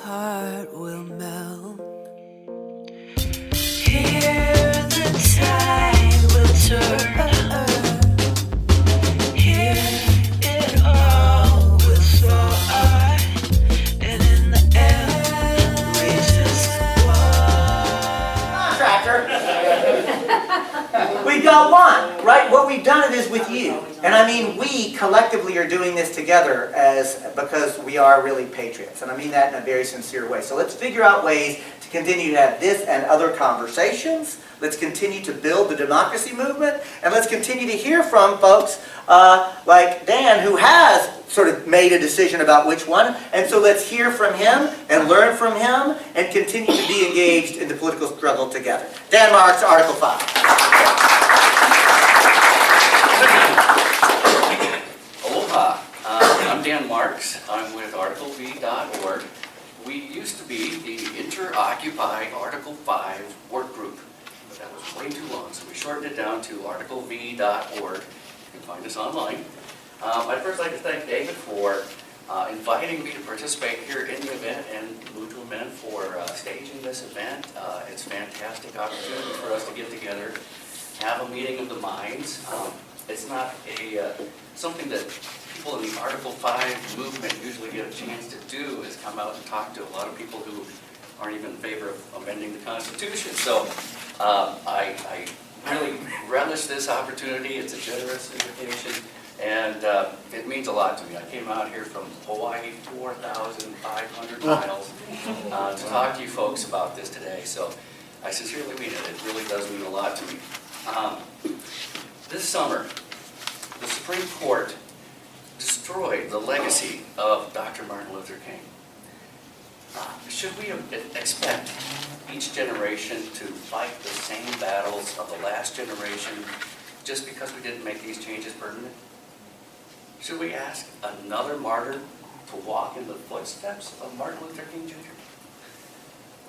heart will melt. Here the tide will turn. Here it all will soar, and in the end reach the square. Tractor. We've got one, right? What we've done it is with you. And I mean, we collectively are doing this together because we are really patriots. And I mean that in a very sincere way. So let's figure out ways to continue to have this and other conversations. Let's continue to build the democracy movement. And let's continue to hear from folks like Dan, who has sort of made a decision about which one. And so let's hear from him and learn from him and continue to be engaged in the political struggle together. Dan Marks, Article 5. Aloha. I'm Dan Marks. I'm with ArticleV.org. We used to be the Inter-Occupied Article 5 work group, but that was way too long, so we shortened it down to ArticleV.org. You can find us online. I'd first like to thank David for inviting me to participate here in the event and MunQs for staging this event. It's a fantastic opportunity for us to get together, have a meeting of the minds. It's not something that people in the Article 5 movement usually get a chance to do, is come out and talk to a lot of people who aren't even in favor of amending the Constitution. So I really relish this opportunity. It's a generous invitation, and it means a lot to me. I came out here from Hawaii, 4,500 miles, to talk to you folks about this today. So I sincerely mean it. It really does mean a lot to me. This summer, the Supreme Court destroyed the legacy of Dr. Martin Luther King. Should we expect each generation to fight the same battles of the last generation just because we didn't make these changes permanent? Should we ask another martyr to walk in the footsteps of Martin Luther King Jr.?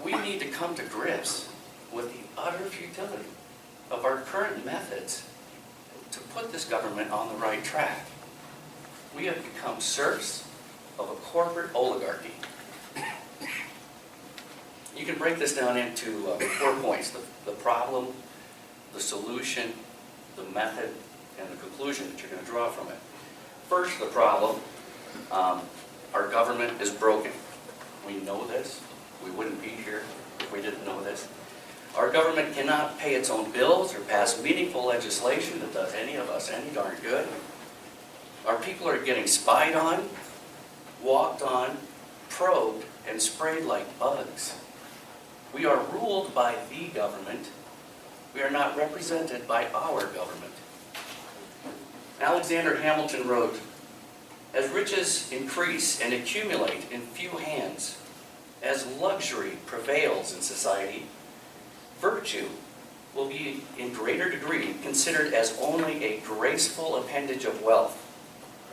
We need to come to grips with the utter futility of our current methods to put this government on the right track. We have become serfs of a corporate oligarchy. You can break this down into 4 points: the problem, the solution, the method, and the conclusion that you're going to draw from it. First, the problem. Our government is broken. We know this. We wouldn't be here if we didn't know this. Our government cannot pay its own bills or pass meaningful legislation that does any of us any darn good. Our people are getting spied on, walked on, probed, and sprayed like bugs. We are ruled by the government. We are not represented by our government. Alexander Hamilton wrote, "As riches increase and accumulate in few hands, as luxury prevails in society, virtue will be in greater degree considered as only a graceful appendage of wealth,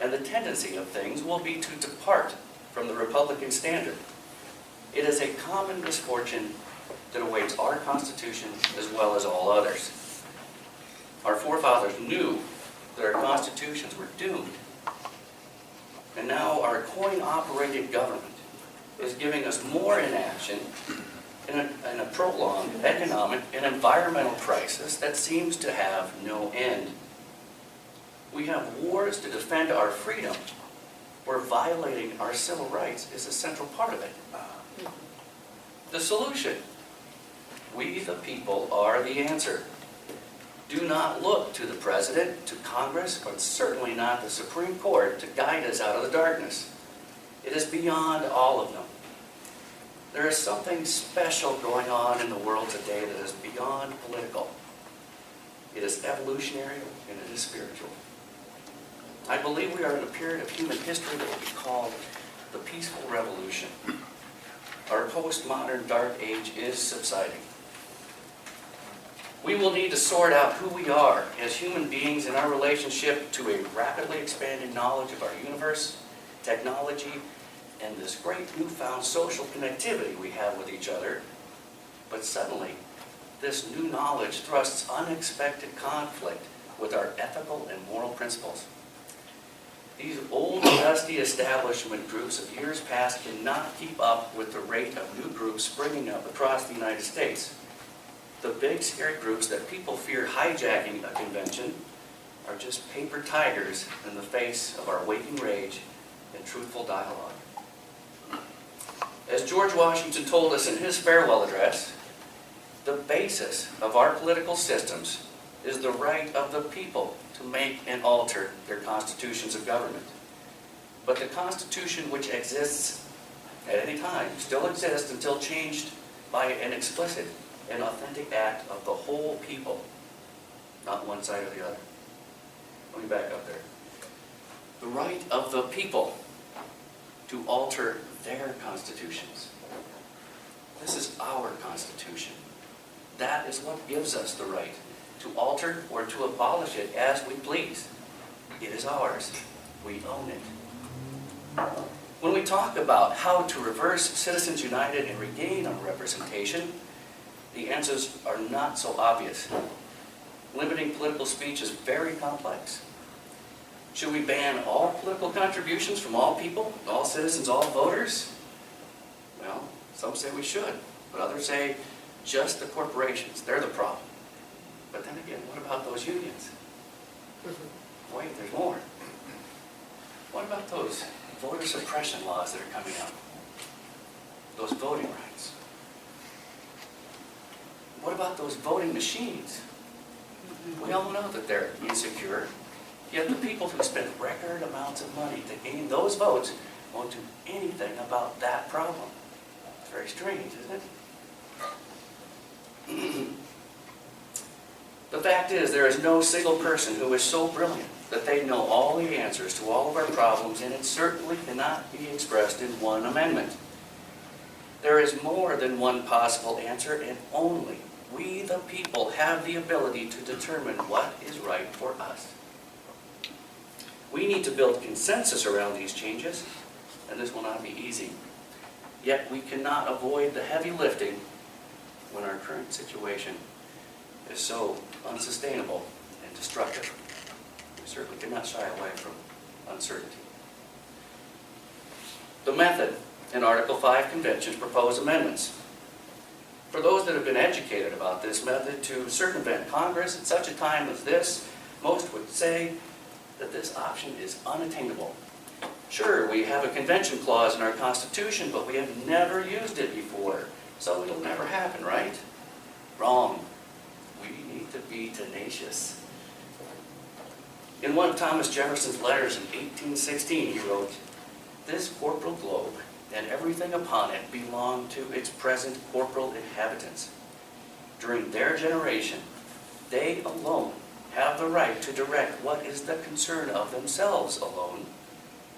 and the tendency of things will be to depart from the Republican standard. It is a common misfortune that awaits our Constitution as well as all others." Our forefathers knew that our constitutions were doomed, and now our coin-operated government is giving us more inaction in a prolonged economic and environmental crisis that seems to have no end. We have wars to defend our freedom, where violating our civil rights is a central part of it. The solution: we the people are the answer. Do not look to the President, to Congress, but certainly not the Supreme Court to guide us out of the darkness. It is beyond all of them. There is something special going on in the world today that is beyond political. It is evolutionary and it is spiritual. I believe we are in a period of human history that will be called the peaceful revolution. Our postmodern dark age is subsiding. We will need to sort out who we are as human beings in our relationship to a rapidly expanding knowledge of our universe, technology, and this great newfound social connectivity we have with each other. But suddenly, this new knowledge thrusts unexpected conflict with our ethical and moral principles. These old, dusty establishment groups of years past cannot keep up with the rate of new groups springing up across the United States. The big, scary groups that people fear hijacking a convention are just paper tigers in the face of our waking rage and truthful dialogue. As George Washington told us in his farewell address, the basis of our political systems is the right of the people to make and alter their constitutions of government. But the Constitution which exists at any time still exists until changed by an explicit and authentic act of the whole people, not one side or the other. Let me back up there. The right of the people to alter their constitutions. This is our Constitution. That is what gives us the right to alter or to abolish it as we please. It is ours. We own it. When we talk about how to reverse Citizens United and regain our representation, the answers are not so obvious. Limiting political speech is very complex. Should we ban all political contributions from all people, all citizens, all voters? Well, some say we should, but others say just the corporations, they're the problem. But then again, what about those unions? Wait, there's more. What about those voter suppression laws that are coming up? Those voting rights? What about those voting machines? We all know that they're insecure, yet the people who spend record amounts of money to gain those votes won't do anything about that problem. It's very strange, isn't it? The fact is, there is no single person who is so brilliant that they know all the answers to all of our problems, and it certainly cannot be expressed in one amendment. There is more than one possible answer, and only we, the people, have the ability to determine what is right for us. We need to build consensus around these changes, and this will not be easy. Yet we cannot avoid the heavy lifting when our current situation is so unsustainable and destructive. We certainly cannot shy away from uncertainty. The method in Article 5 conventions propose amendments. For those that have been educated about this method to circumvent Congress at such a time as this, most would say that this option is unattainable. Sure, we have a convention clause in our Constitution, but we have never used it before, so it'll never happen, right? Wrong. We need to be tenacious. In one of Thomas Jefferson's letters in 1816, he wrote, "This corporal globe and everything upon it belong to its present corporal inhabitants. During their generation, they alone have the right to direct what is the concern of themselves alone,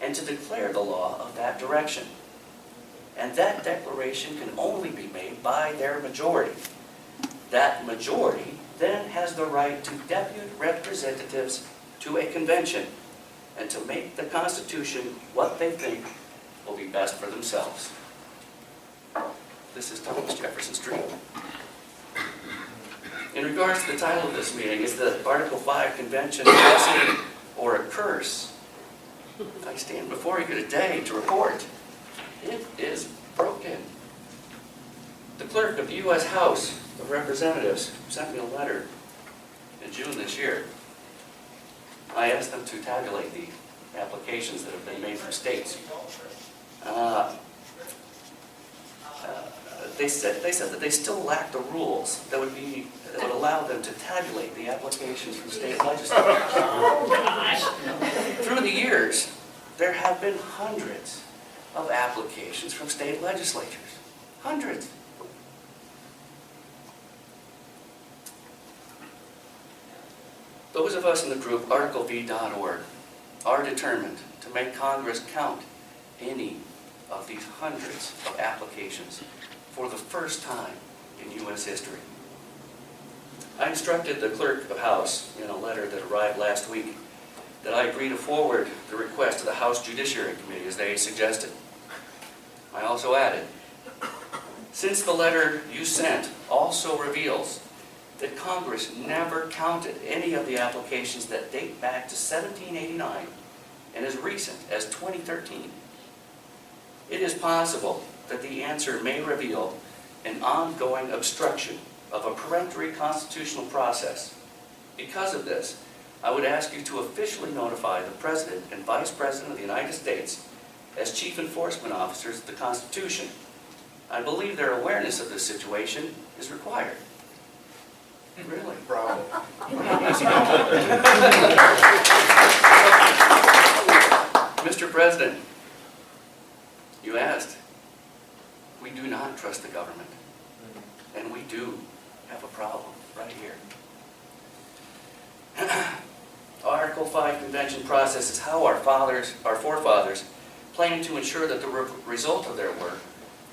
and to declare the law of that direction. And that declaration can only be made by their majority. That majority then has the right to depute representatives to a convention and to make the Constitution what they think will be best for themselves." This is Thomas Jefferson's dream. In regards to the title of this meeting, is the Article 5 Convention a blessing or a curse? I stand before you today to report it is broken. The clerk of the U.S. House of Representatives sent me a letter in June this year. I asked them to tabulate the applications that have been made from states. They said that they still lack the rules that would allow them to tabulate the applications from state legislatures. Through the years, there have been hundreds of applications from state legislatures. Hundreds. Those of us in the group articlev.org are determined to make Congress count any of these hundreds of applications for the first time in U.S. history. I instructed the clerk of House in a letter that arrived last week that I agree to forward the request to the House Judiciary Committee as they suggested. I also added, since the letter you sent also reveals that Congress never counted any of the applications that date back to 1789, and as recent as 2013. It is possible that the answer may reveal an ongoing obstruction of a peremptory constitutional process. Because of this, I would ask you to officially notify the President and Vice President of the United States as Chief Enforcement Officers of the Constitution. I believe their awareness of this situation is required. Really? Bravo. Mr. President, you asked. We do not trust the government. And we do have a problem right here. Article 5 convention process is how our forefathers planned to ensure that the result of their work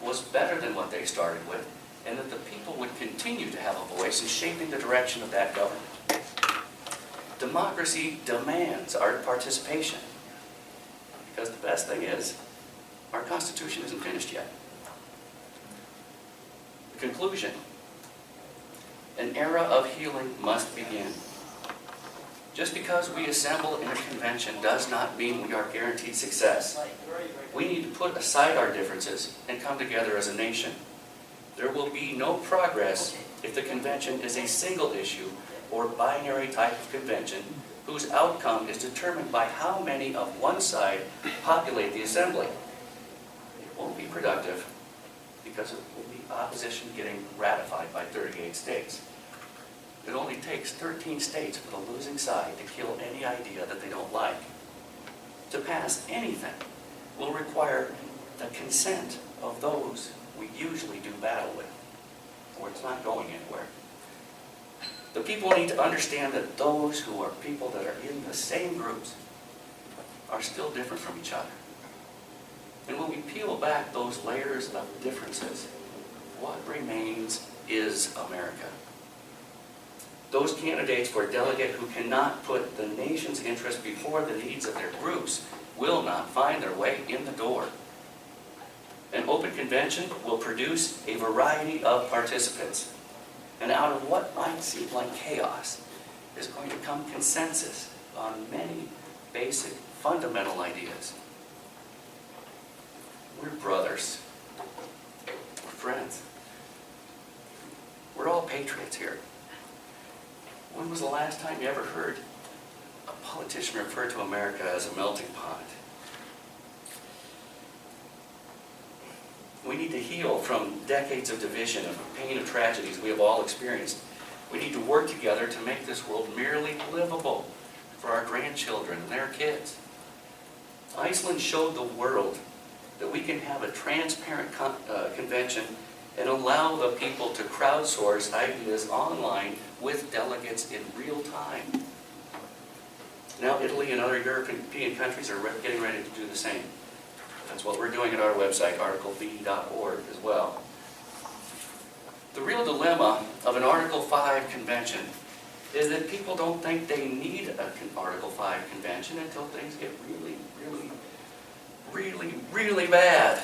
was better than what they started with, and that the people would continue to have a voice in shaping the direction of that government. Democracy demands our participation, because the best thing is, our Constitution isn't finished yet. Conclusion. An era of healing must begin. Just because we assemble in a convention does not mean we are guaranteed success. We need to put aside our differences and come together as a nation. There will be no progress if the convention is a single issue or binary type of convention whose outcome is determined by how many of one side populate the assembly. It won't be productive because it will be opposition getting ratified by 38 states. It only takes 13 states for the losing side to kill any idea that they don't like. To pass anything will require the consent of those we usually do battle with, or it's not going anywhere. The people need to understand that those who are people that are in the same groups are still different from each other. And when we peel back those layers of differences, what remains is America. Those candidates for delegate who cannot put the nation's interest before the needs of their groups will not find their way in the door. An open convention will produce a variety of participants. And out of what might seem like chaos is going to come consensus on many basic, fundamental ideas. We're brothers. We're friends. We're all patriots here. When was the last time you ever heard a politician refer to America as a melting pot? We need to heal from decades of division, of pain, of tragedies we have all experienced. We need to work together to make this world merely livable for our grandchildren and their kids. Iceland showed the world that we can have a transparent convention and allow the people to crowdsource ideas online with delegates in real time. Now Italy and other European countries are getting ready to do the same. That's what we're doing at our website, articleb.org, as well. The real dilemma of an Article 5 convention is that people don't think they need an Article 5 convention until things get really, really, really, really bad.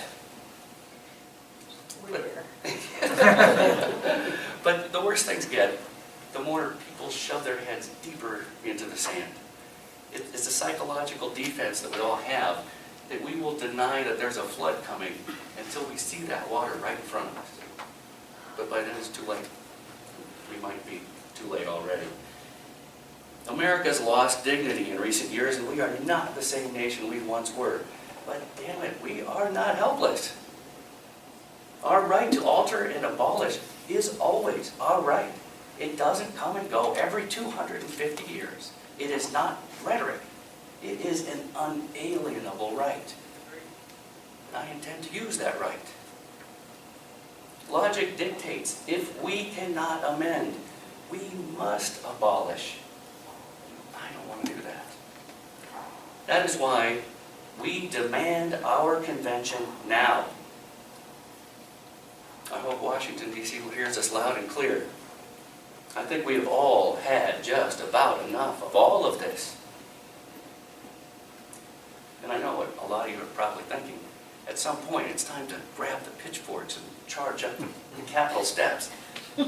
But the worse things get, the more people shove their heads deeper into the sand. It's a psychological defense that we all have, that we will deny that there's a flood coming until we see that water right in front of us. But by then it's too late. We might be too late already. America's lost dignity in recent years, and we are not the same nation we once were. But damn it, we are not helpless. Our right to alter and abolish is always our right. It doesn't come and go every 250 years. It is not rhetoric. It is an unalienable right. And I intend to use that right. Logic dictates if we cannot amend, we must abolish. I don't want to do that. That is why we demand our convention now. I hope Washington, D.C. hears us loud and clear. I think we have all had just about enough of all of this. And I know what a lot of you are probably thinking. At some point, it's time to grab the pitchforks and charge up the Capitol steps. The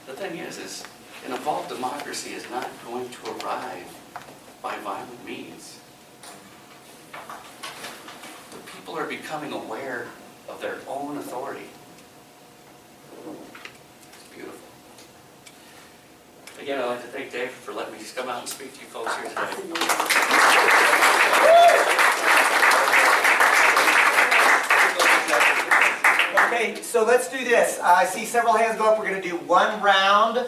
thing is an evolved democracy is not going to arrive by violent means. The people are becoming aware of their own authority. It's beautiful. Again, I'd like to thank Dave for letting me come out and speak to you folks here today. Okay, so let's do this. I see several hands go up. We're going to do one round.